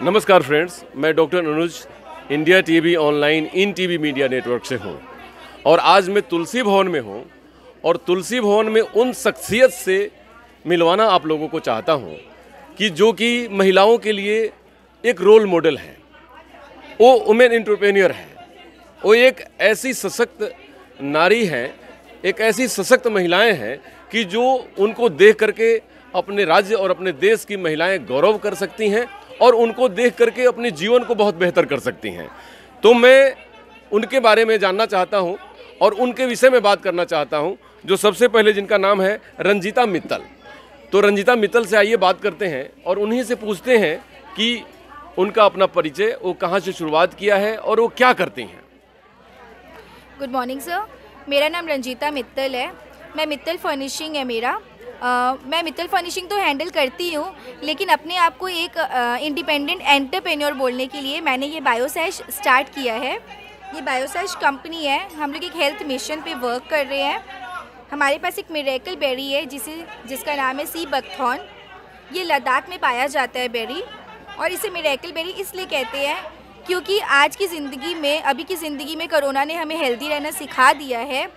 नमस्कार फ्रेंड्स, मैं doctor Anuj India TV online in TV media network से हूं और आज मैं तुलसी भवन में हूं और तुलसी भवन में उन शख्सियत से मिलवाना आप लोगों को चाहता हूं कि जो कि महिलाओं के लिए एक रोल मॉडल है। वो वुमेन एंटरप्रेन्योर है, वो एक ऐसी सशक्त नारी हैं, एक ऐसी सशक्त महिलाएं हैं कि जो उनको देख करके अपने राज्य और अपने देश की महिलाएं गौरव कर सकती हैं और उनको देख करके अपने जीवन को बहुत बेहतर कर सकती हैं। तो मैं उनके बारे में जानना चाहता हूं और उनके विषय में बात करना चाहता हूं, जो सबसे पहले जिनका नाम है रंजीता मित्तल। तो रंजीता मित्तल से आइए बात करते हैं और उन्हीं से पूछते हैं कि उनका अपना परिचय, वो कहाँ से शुरुआत किया है और वो क्या करती हैं। गुड मॉर्निंग सर, मेरा नाम रंजीता मित्तल है। मैं मित्तल फर्निशिंग है मेरा। मैं मित्तल फर्निशिंग तो हैंडल करती हूँ, लेकिन अपने आप को एक इंडिपेंडेंट एंटरप्रेन्योर बोलने के लिए मैंने ये बायोसैश स्टार्ट किया है। ये बायोसैश कंपनी है, हम लोग एक हेल्थ मिशन पे वर्क कर रहे हैं। हमारे पास एक मिरेकल बेरी है जिसका नाम है सी बकथॉर्न। ये लद्दाख में पाया जाता है बेरी, और इसे मिरेकल बेरी इसलिए कहते हैं क्योंकि आज की ज़िंदगी में, अभी की ज़िंदगी में कोरोना ने हमें हेल्दी रहना सिखा दिया है।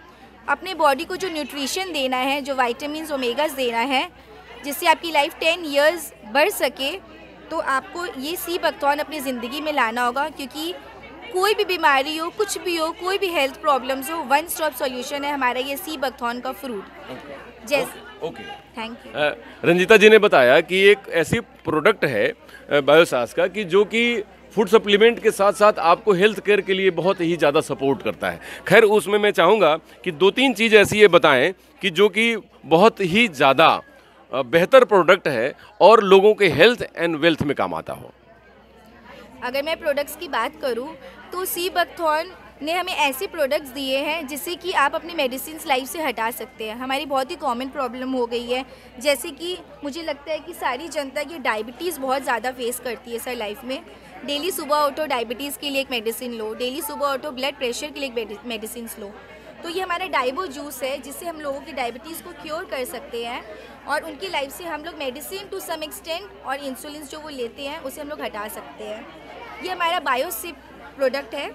अपने बॉडी को जो न्यूट्रिशन देना है, जो विटामिन्स ओमेगास देना है, जिससे आपकी लाइफ 10 इयर्स बढ़ सके, तो आपको ये सी बकथॉर्न अपनी ज़िंदगी में लाना होगा। क्योंकि कोई भी बीमारी हो, कुछ भी हो, कोई भी हेल्थ प्रॉब्लम्स हो, वन स्टॉप सॉल्यूशन है हमारा ये सी बकथॉर्न का फ्रूट। जैसे थैंक यू। रंजीता जी ने बताया कि एक ऐसी प्रोडक्ट है बायोसास का कि जो कि फूड सप्लीमेंट के साथ साथ आपको हेल्थ केयर के लिए बहुत ही ज़्यादा सपोर्ट करता है। खैर, उसमें मैं चाहूँगा कि 2-3 चीज़ ऐसी ये बताएं कि जो कि बहुत ही ज़्यादा बेहतर प्रोडक्ट है और लोगों के हेल्थ एंड वेल्थ में काम आता हो। अगर मैं प्रोडक्ट्स की बात करूं तो सी बकथॉर्न ने हमें ऐसे प्रोडक्ट्स दिए हैं जिससे कि आप अपनी मेडिसिन लाइफ से हटा सकते हैं। हमारी बहुत ही कॉमन प्रॉब्लम हो गई है, जैसे कि मुझे लगता है कि सारी जनता ये डायबिटीज़ बहुत ज़्यादा फेस करती है सर लाइफ में। डेली सुबह उठो डायबिटीज़ के लिए एक मेडिसिन लो, डेली सुबह उठो ब्लड प्रेशर के लिए एक मेडिसिन लो। तो ये हमारा डाइबो जूस है जिससे हम लोगों की डायबिटीज़ को क्योर कर सकते हैं और उनकी लाइफ से हम लोग मेडिसिन टू सम एक्सटेंट और इंसुलिन जो वो लेते हैं उसे हम लोग हटा सकते हैं। ये हमारा बायोसिप प्रोडक्ट है।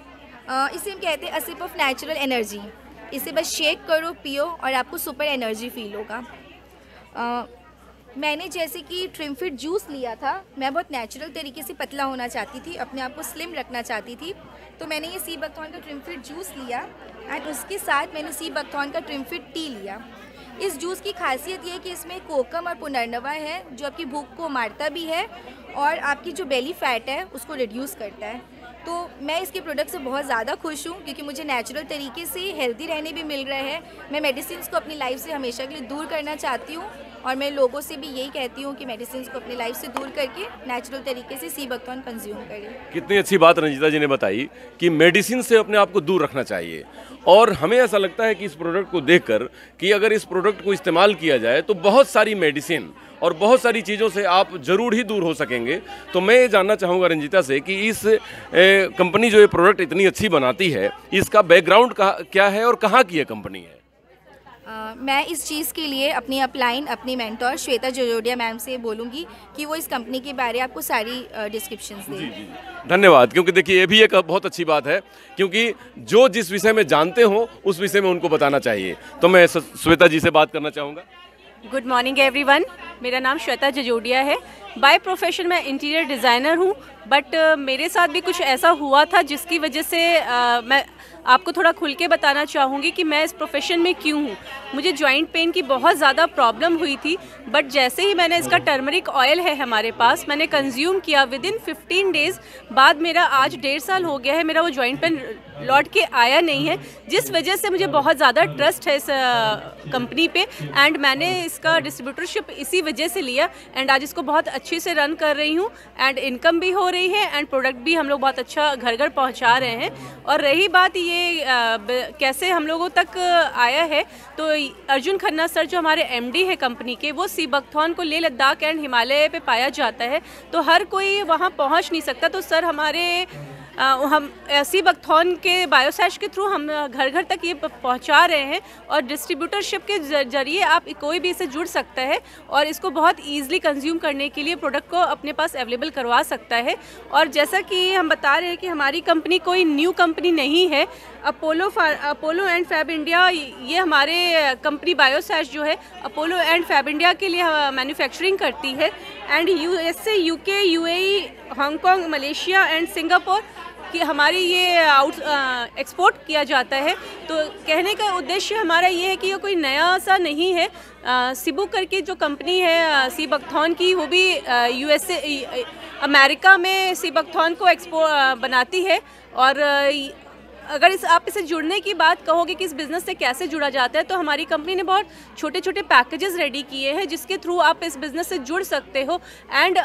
इसे हम कहते हैं अ सिप ऑफ नेचुरल एनर्जी। इसे बस शेक करो, पियो और आपको सुपर एनर्जी फील होगा। मैंने जैसे कि ट्रिमफिट जूस लिया था, मैं बहुत नेचुरल तरीके से पतला होना चाहती थी, अपने आप को स्लिम रखना चाहती थी, तो मैंने ये सी बकथॉर्न का ट्रिमफिट जूस लिया एंड उसके साथ मैंने सी बकथॉर्न का ट्रिमफिट टी लिया। इस जूस की खासियत ये है कि इसमें कोकम और पुनर्नवा है जो आपकी भूख को मारता भी है और आपकी जो बेली फैट है उसको रिड्यूस करता है। तो मैं इसके प्रोडक्ट से बहुत ज़्यादा खुश हूँ क्योंकि मुझे नेचुरल तरीके से हेल्दी रहने भी मिल रहे हैं। मैं मेडिसिन को अपनी लाइफ से हमेशा के लिए दूर करना चाहती हूँ और मैं लोगों से भी यही कहती हूँ कि मेडिसिन को अपनी लाइफ से दूर करके नेचुरल तरीके से सी बकथॉर्न कंज्यूम करें। कितनी अच्छी बात रंजीता जी ने बताई कि मेडिसिन से अपने आप को दूर रखना चाहिए। और हमें ऐसा लगता है कि इस प्रोडक्ट को देखकर कि अगर इस प्रोडक्ट को इस्तेमाल किया जाए तो बहुत सारी मेडिसिन और बहुत सारी चीज़ों से आप ज़रूर ही दूर हो सकेंगे। तो मैं ये जानना चाहूँगा रंजीता से कि इस कंपनी जो ये प्रोडक्ट इतनी अच्छी बनाती है, इसका बैकग्राउंड क्या है और कहाँ की ये कंपनी है? मैं इस चीज़ के लिए अपनी अपलाइन, अपनी मेंटोर श्वेता जजोडिया मैम से बोलूँगी कि वो इस कंपनी के बारे में आपको सारी डिस्क्रिप्शंस दें। जी। धन्यवाद। क्योंकि देखिए, ये भी एक बहुत अच्छी बात है क्योंकि जो जिस विषय में जानते हो उस विषय में उनको बताना चाहिए। तो मैं श्वेता जी से बात करना चाहूँगा। गुड मॉर्निंग एवरीवन, मेरा नाम श्वेता जजोडिया है। बाय प्रोफेशन मैं इंटीरियर डिज़ाइनर हूँ, बट मेरे साथ भी कुछ ऐसा हुआ था जिसकी वजह से मैं आपको थोड़ा खुल के बताना चाहूँगी कि मैं इस प्रोफेशन में क्यों हूँ। मुझे जॉइंट पेन की बहुत ज़्यादा प्रॉब्लम हुई थी, बट जैसे ही मैंने इसका टर्मरिक ऑयल है हमारे पास, मैंने कंज्यूम किया, विदिन 15 डेज़ बाद मेरा आज 1.5 साल हो गया है, मेरा वो जॉइंट पेन लौट के आया नहीं है, जिस वजह से मुझे बहुत ज़्यादा ट्रस्ट है इस कंपनी पे एंड मैंने इसका डिस्ट्रीब्यूटरशिप इसी वजह से लिया एंड आज इसको बहुत अच्छे से रन कर रही हूँ एंड इनकम भी हो रही है एंड प्रोडक्ट भी हम लोग बहुत अच्छा घर घर पहुँचा रहे हैं। और रही बात ये कैसे हम लोगों तक आया है, तो अर्जुन खन्ना सर जो हमारे एमडी है कंपनी के, वो सी बकथॉर्न को लेह लद्दाख एंड हिमालय पे पाया जाता है, तो हर कोई वहाँ पहुँच नहीं सकता, तो सर हमारे हम सीबकथॉर्न के बायोसैश के थ्रू हम घर घर तक ये पहुंचा रहे हैं और डिस्ट्रीब्यूटरशिप के जरिए आप कोई भी इससे जुड़ सकता है और इसको बहुत ईजिली कंज्यूम करने के लिए प्रोडक्ट को अपने पास अवेलेबल करवा सकता है। और जैसा कि हम बता रहे हैं कि हमारी कंपनी कोई न्यू कंपनी नहीं है। अपोलो एंड फैब इंडिया, ये हमारे कंपनी बायोसैश जो है अपोलो एंड फैब इंडिया के लिए मैन्युफैक्चरिंग करती है। And USA, UK, UAE, Hong Kong, Malaysia and Singapore कि हमारी ये एक्सपोर्ट किया जाता है। तो कहने का उद्देश्य हमारा ये है कि ये कोई नया सा नहीं है। सिबू करके जो कंपनी है सीबकथॉर्न की, वो भी USA अमेरिका में सीबकथॉर्न को बनाती है। और अगर आप इसे जुड़ने की बात कहोगे कि इस बिज़नेस से कैसे जुड़ा जाता है, तो हमारी कंपनी ने बहुत छोटे छोटे पैकेजेस रेडी किए हैं जिसके थ्रू आप इस बिज़नेस से जुड़ सकते हो एंड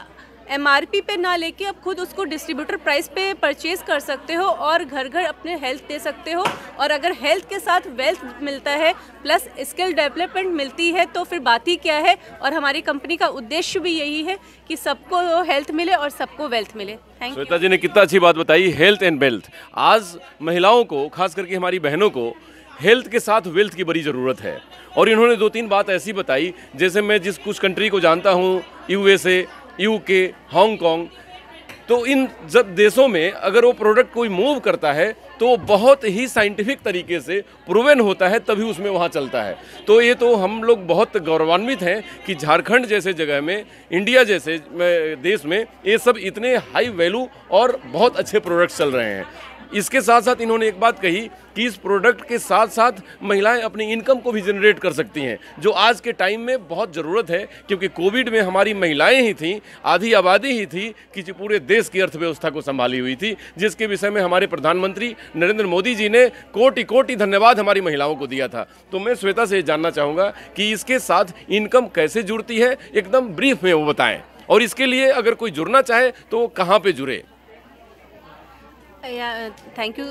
MRP पे ना लेके आप खुद उसको डिस्ट्रीब्यूटर प्राइस पे परचेज़ कर सकते हो और घर घर अपने हेल्थ दे सकते हो। और अगर हेल्थ के साथ वेल्थ मिलता है प्लस स्किल डेवलपमेंट मिलती है तो फिर बात ही क्या है। और हमारी कंपनी का उद्देश्य भी यही है कि सबको हेल्थ मिले और सबको वेल्थ मिले। Thank you. श्वेता जी ने कितना अच्छी बात बताई, हेल्थ एंड वेल्थ। आज महिलाओं को, खास करके हमारी बहनों को, हेल्थ के साथ वेल्थ की बड़ी ज़रूरत है। और इन्होंने 2-3 बात ऐसी बताई, जैसे मैं जिस कुछ कंट्री को जानता हूँ, USA, UK, हांगकांग, तो इन जब देशों में अगर वो प्रोडक्ट कोई मूव करता है तो बहुत ही साइंटिफिक तरीके से प्रूवन होता है, तभी उसमें वहाँ चलता है। तो ये तो हम लोग बहुत गौरवान्वित हैं कि झारखंड जैसे जगह में, इंडिया जैसे देश में ये सब इतने हाई वैल्यू और बहुत अच्छे प्रोडक्ट्स चल रहे हैं। इसके साथ साथ इन्होंने एक बात कही कि इस प्रोडक्ट के साथ साथ महिलाएं अपनी इनकम को भी जनरेट कर सकती हैं, जो आज के टाइम में बहुत ज़रूरत है। क्योंकि कोविड में हमारी महिलाएं ही थीं, आधी आबादी ही थी कि जो पूरे देश की अर्थव्यवस्था को संभाली हुई थी, जिसके विषय में हमारे प्रधानमंत्री नरेंद्र मोदी जी ने कोटि कोटि धन्यवाद हमारी महिलाओं को दिया था। तो मैं श्वेता से जानना चाहूँगा कि इसके साथ इनकम कैसे जुड़ती है, एकदम ब्रीफ में वो बताएँ। और इसके लिए अगर कोई जुड़ना चाहे तो वो कहाँ पर जुड़े? Thank you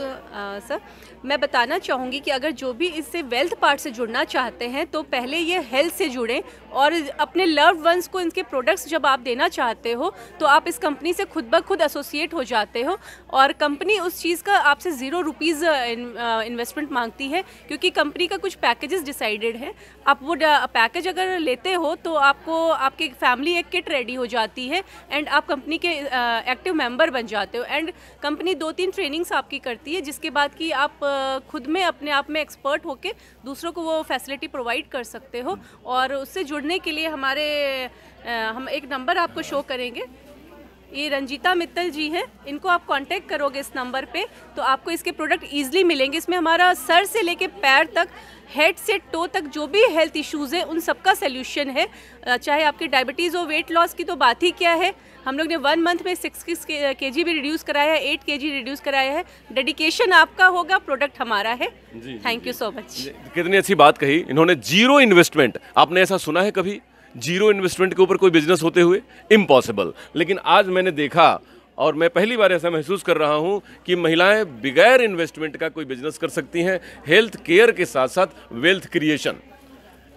sir. मैं बताना चाहूँगी कि अगर जो भी इससे वेल्थ पार्ट से जुड़ना चाहते हैं तो पहले ये हेल्थ से जुड़ें और अपने लव्ड वंस को इनके प्रोडक्ट्स जब आप देना चाहते हो तो आप इस कंपनी से खुद ब खुद एसोसिएट हो जाते हो। और कंपनी उस चीज़ का आपसे ₹0 इन्वेस्टमेंट मांगती है, क्योंकि कंपनी का कुछ पैकेजेस डिसाइडेड है। आप वो पैकेज अगर लेते हो तो आपको आपकी फैमिली एक किट रेडी हो जाती है एंड आप कंपनी के एक्टिव मेंबर बन जाते हो। एंड कंपनी 2-3 ट्रेनिंग्स आपकी करती है, जिसके बाद कि आप खुद में अपने आप में एक्सपर्ट होके दूसरों को वो फैसिलिटी प्रोवाइड कर सकते हो। और उससे जुड़ने के लिए हम एक नंबर आपको शो करेंगे। ये रंजीता मित्तल जी हैं, इनको आप कांटेक्ट करोगे इस नंबर पे तो आपको इसके प्रोडक्ट ईजिली मिलेंगे। इसमें हमारा सर से लेके पैर तक, हेड से टो तक जो भी हेल्थ इश्यूज़ है उन सबका सल्यूशन है। चाहे आपकी डायबिटीज़ हो, वेट लॉस की तो बात ही क्या है। हम लोग ने 1 मंथ में 6 kg भी रिड्यूस कराया है, 8 kg रिड्यूस कराया है। डेडिकेशन आपका होगा, प्रोडक्ट हमारा है। Thank you so much. कितनी अच्छी बात कही इन्होंने, जीरो इन्वेस्टमेंट। आपने ऐसा सुना है कभी जीरो इन्वेस्टमेंट के ऊपर कोई बिजनेस होते हुए? इम्पॉसिबल। लेकिन आज मैंने देखा और मैं पहली बार ऐसा महसूस कर रहा हूं कि महिलाएं बिगैर इन्वेस्टमेंट का कोई बिजनेस कर सकती हैं। हेल्थ केयर के साथ साथ वेल्थ क्रिएशन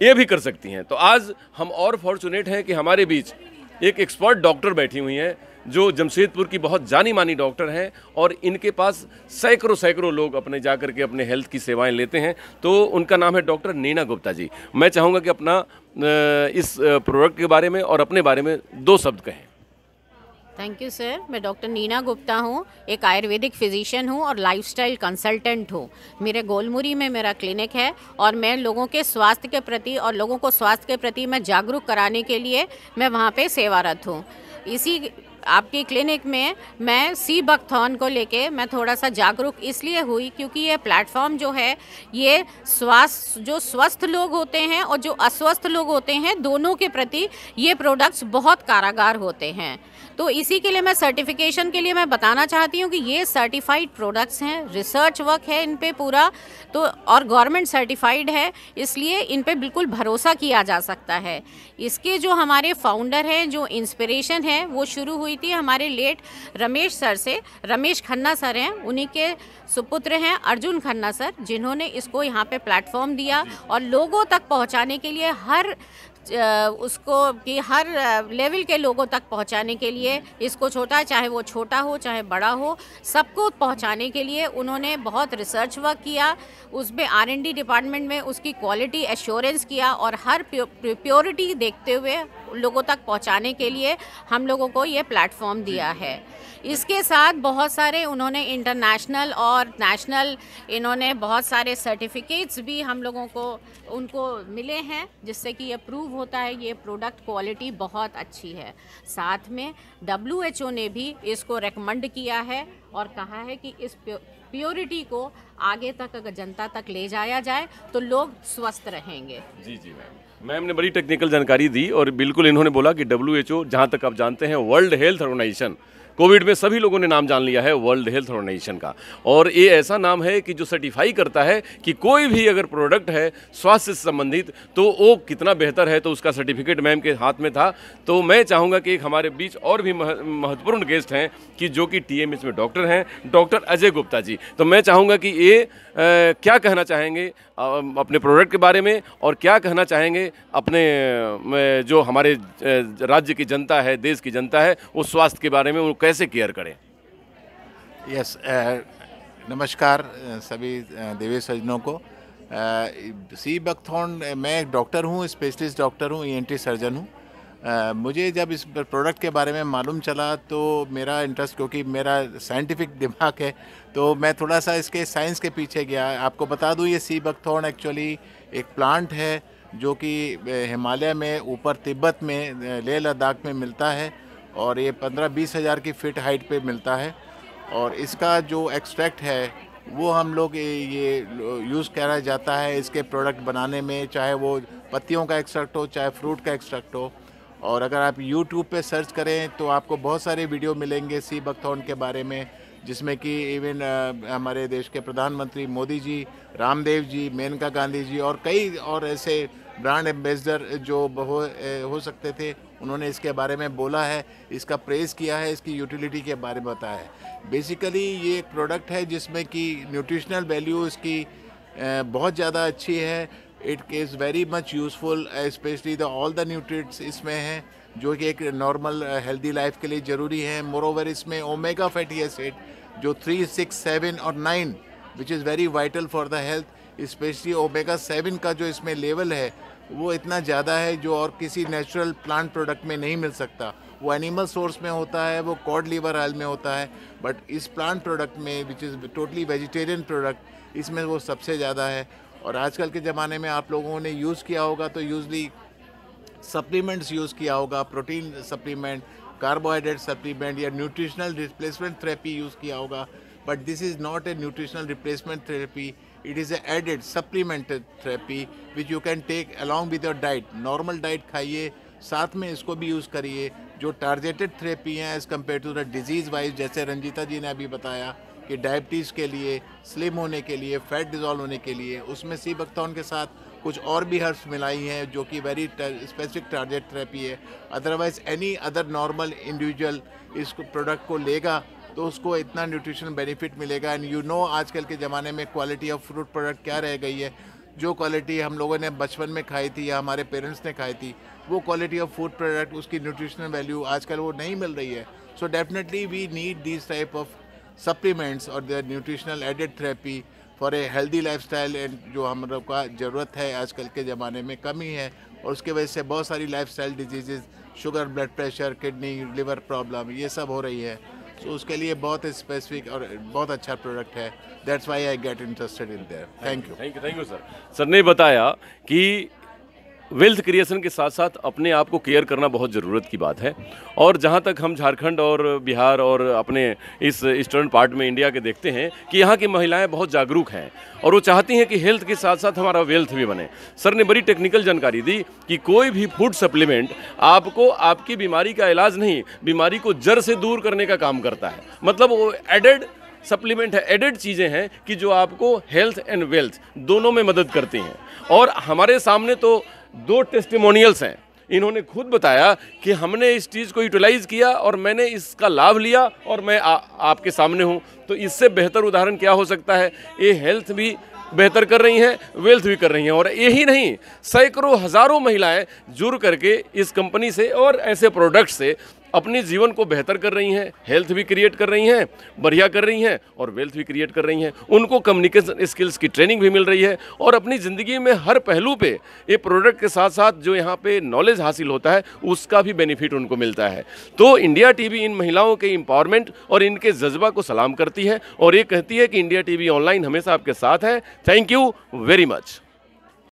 ये भी कर सकती हैं। तो आज हम और फॉर्चुनेट हैं कि हमारे बीच एक एक्सपर्ट डॉक्टर बैठी हुई हैं जो जमशेदपुर की बहुत जानी मानी डॉक्टर हैं और इनके पास सैकड़ों लोग अपने जाकर के अपने हेल्थ की सेवाएं लेते हैं। तो उनका नाम है डॉक्टर नीना गुप्ता जी। मैं चाहूँगा कि अपना इस प्रोडक्ट के बारे में और अपने बारे में 2 शब्द कहें। Thank you sir. मैं डॉक्टर नीना गुप्ता हूँ, एक आयुर्वेदिक फिजिशियन हूँ और लाइफस्टाइल कंसल्टेंट हूँ। मेरे गोलमुरी में मेरा क्लिनिक है और मैं लोगों के स्वास्थ्य के प्रति और लोगों को स्वास्थ्य के प्रति मैं जागरूक कराने के लिए मैं वहाँ पे सेवारत हूँ। इसी आपकी क्लिनिक में मैं सीबकथॉर्न को लेके मैं थोड़ा सा जागरूक इसलिए हुई क्योंकि ये प्लेटफॉर्म जो है ये जो स्वस्थ लोग होते हैं और जो अस्वस्थ लोग होते हैं दोनों के प्रति ये प्रोडक्ट्स बहुत कारागार होते हैं। तो इसी के लिए मैं सर्टिफिकेशन के लिए मैं बताना चाहती हूँ कि ये सर्टिफाइड प्रोडक्ट्स हैं, रिसर्च वर्क है इन पे पूरा, तो और गवर्नमेंट सर्टिफाइड है, इसलिए इन पे बिल्कुल भरोसा किया जा सकता है। इसके जो हमारे फाउंडर हैं, जो इंस्पिरेशन है वो शुरू हुई थी हमारे लेट रमेश सर से। रमेश खन्ना सर हैं, उन्हीं के सुपुत्र हैं अर्जुन खन्ना सर, जिन्होंने इसको यहाँ पे प्लेटफॉर्म दिया और लोगों तक पहुँचाने के लिए हर उसको कि हर लेवल के लोगों तक पहुंचाने के लिए, इसको छोटा चाहे वो छोटा हो चाहे बड़ा हो, सबको पहुंचाने के लिए उन्होंने बहुत रिसर्च वर्क किया, उसमें R&D डिपार्टमेंट में उसकी क्वालिटी एश्योरेंस किया और हर प्योरिटी देखते हुए लोगों तक पहुंचाने के लिए हम लोगों को ये प्लेटफॉर्म दिया है। इसके साथ बहुत सारे उन्होंने इंटरनेशनल और नेशनल इन्होंने बहुत सारे सर्टिफिकेट्स भी हम लोगों को उनको मिले हैं, जिससे कि ये प्रूव होता है ये प्रोडक्ट क्वालिटी बहुत अच्छी है। साथ में WHO ने भी इसको रेकमेंड किया है और कहा है कि इस प्योरिटी को आगे तक अगर जनता तक ले जाया जाए तो लोग स्वस्थ रहेंगे। जी जी मैम ने बड़ी टेक्निकल जानकारी दी और बिल्कुल इन्होंने बोला कि WHO, जहाँ तक आप जानते हैं, वर्ल्ड हेल्थ ऑर्गेनाइजेशन, कोविड में सभी लोगों ने नाम जान लिया है वर्ल्ड हेल्थ ऑर्गेनाइजेशन का, और ये ऐसा नाम है कि जो सर्टिफाई करता है कि कोई भी अगर प्रोडक्ट है स्वास्थ्य से संबंधित तो वो कितना बेहतर है, तो उसका सर्टिफिकेट मैम के हाथ में था। तो मैं चाहूँगा कि एक हमारे बीच और भी महत्वपूर्ण गेस्ट हैं कि जो कि TMH में डॉक्टर हैं, डॉक्टर अजय गुप्ता जी। तो मैं चाहूँगा कि ये क्या कहना चाहेंगे अपने प्रोडक्ट के बारे में और क्या कहना चाहेंगे अपने जो हमारे राज्य की जनता है, देश की जनता है, वो स्वास्थ्य के बारे में वो कैसे केयर करें। यस, नमस्कार सभी देवी सज्जनों को। सी बकथॉर्न, मैं एक डॉक्टर हूँ, स्पेशलिस्ट डॉक्टर हूँ, ENT सर्जन हूँ। मुझे जब इस प्रोडक्ट के बारे में मालूम चला तो मेरा इंटरेस्ट, क्योंकि मेरा साइंटिफिक दिमाग है, तो मैं थोड़ा सा इसके साइंस के पीछे गया। आपको बता दूं, ये सी बकथॉर्न एक्चुअली एक प्लांट है जो कि हिमालय में ऊपर तिब्बत में लेह लद्दाख में मिलता है और ये 15-20 हज़ार की फीट हाइट पे मिलता है। और इसका जो एक्सट्रैक्ट है वो हम लोग ये यूज़ करा जाता है इसके प्रोडक्ट बनाने में, चाहे वो पत्तियों का एक्सट्रैक्ट हो चाहे फ्रूट का एक्सट्रैक्ट हो। और अगर आप YouTube पे सर्च करें तो आपको बहुत सारे वीडियो मिलेंगे सी बकथॉर्न के बारे में, जिसमें कि इवन हमारे देश के प्रधानमंत्री मोदी जी, रामदेव जी, मेनका गांधी जी और कई और ऐसे ब्रांड एम्बेसडर जो हो सकते थे, उन्होंने इसके बारे में बोला है, इसका प्रेज़ किया है, इसकी यूटिलिटी के बारे में बताया है। बेसिकली ये एक प्रोडक्ट है जिसमें कि न्यूट्रिशनल वैल्यू इसकी बहुत ज़्यादा अच्छी है। It is very much useful, specially all the nutrients इसमें हैं जो कि एक नॉर्मल हेल्दी लाइफ के लिए ज़रूरी है। मोरोवर इसमें ओमेगा फैटी एसिड जो 3, 6, 7 और 9 which is very vital for the health, specially omega 7 का जो इसमें लेवल है वो इतना ज़्यादा है जो और किसी नेचुरल प्लांट प्रोडक्ट में नहीं मिल सकता। वो एनिमल सोर्स में होता है, वो कॉड लीवर ऑयल में होता है, बट इस प्लांट प्रोडक्ट में which is totally vegetarian product, इसमें वो सबसे ज़्यादा है। और आजकल के ज़माने में आप लोगों ने यूज़ किया होगा तो यूजली सप्लीमेंट्स यूज़ किया होगा, प्रोटीन सप्लीमेंट, कार्बोहाइड्रेट सप्लीमेंट या न्यूट्रिशनल रिप्लेसमेंट थेरेपी यूज़ किया होगा, but this is not a nutritional replacement therapy, it is a added supplemented therapy which you can take along with your diet. Normal diet खाइए, साथ में इसको भी use करिए। जो टारगेटेड थेरेपी हैं as compare to the disease wise, जैसे रंजीता जी ने अभी बताया कि डायबिटीज़ के लिए, स्लिम होने के लिए, फैट डिज़ोल्व होने के लिए, उसमें सी बकथॉर्न के साथ कुछ और भी हर्ब्स मिलाई हैं जो कि वेरी स्पेसिफिक टारगेट थेरेपी है। Otherwise any other normal individual इस प्रोडक्ट को लेगा तो उसको इतना न्यूट्रिशन बेनिफिट मिलेगा। एंड यू नो आजकल के ज़माने में क्वालिटी ऑफ फ्रूट प्रोडक्ट क्या रह गई है। जो क्वालिटी हम लोगों ने बचपन में खाई थी या हमारे पेरेंट्स ने खाई थी, वो क्वालिटी ऑफ फूड प्रोडक्ट, उसकी न्यूट्रिशनल वैल्यू आजकल वो नहीं मिल रही है। So definitely we need this type of supplements और the nutritional added therapy for a healthy lifestyle, and जो हम लोग का ज़रूरत है आजकल के ज़माने में कमी है, और उसके वजह से बहुत सारी lifestyle disease, sugar, blood pressure, kidney, liver problem, ये सब हो रही है। सो उसके लिए बहुत स्पेसिफिक और बहुत अच्छा प्रोडक्ट है। That's why I get interested in their. Thank you sir. Sir ने बताया कि वेल्थ क्रिएशन के साथ साथ अपने आप को केयर करना बहुत ज़रूरत की बात है। और जहाँ तक हम झारखंड और बिहार और अपने इस ईस्टर्न पार्ट में इंडिया के देखते हैं कि यहाँ की महिलाएं बहुत जागरूक हैं और वो चाहती हैं कि हेल्थ के साथ साथ हमारा वेल्थ भी बने। सर ने बड़ी टेक्निकल जानकारी दी कि कोई भी फूड सप्लीमेंट आपको आपकी बीमारी का इलाज नहीं, बीमारी को जड़ से दूर करने का काम करता है। मतलब वो एडेड सप्लीमेंट है, एडेड चीज़ें हैं कि जो आपको हेल्थ एंड वेल्थ दोनों में मदद करती हैं। और हमारे सामने तो 2 टेस्टिमोनियल्स हैं। इन्होंने खुद बताया कि हमने इस चीज़ को यूटिलाइज़ किया और मैंने इसका लाभ लिया और मैं आपके सामने हूँ। तो इससे बेहतर उदाहरण क्या हो सकता है। ये हेल्थ भी बेहतर कर रही हैं, वेल्थ भी कर रही हैं। और यही नहीं, सैकड़ों हज़ारों महिलाएं जुड़ करके इस कंपनी से और ऐसे प्रोडक्ट से अपने जीवन को बेहतर कर रही हैं, हेल्थ भी क्रिएट कर रही हैं, बढ़िया कर रही हैं और वेल्थ भी क्रिएट कर रही हैं। उनको कम्युनिकेशन स्किल्स की ट्रेनिंग भी मिल रही है और अपनी ज़िंदगी में हर पहलू पे ये प्रोडक्ट के साथ साथ जो यहाँ पे नॉलेज हासिल होता है उसका भी बेनिफिट उनको मिलता है। तो इंडिया टीवी इन महिलाओं के एम्पावरमेंट और इनके जज्बा को सलाम करती है और ये कहती है कि इंडिया टीवी ऑनलाइन हमेशा आपके साथ है। Thank you very much.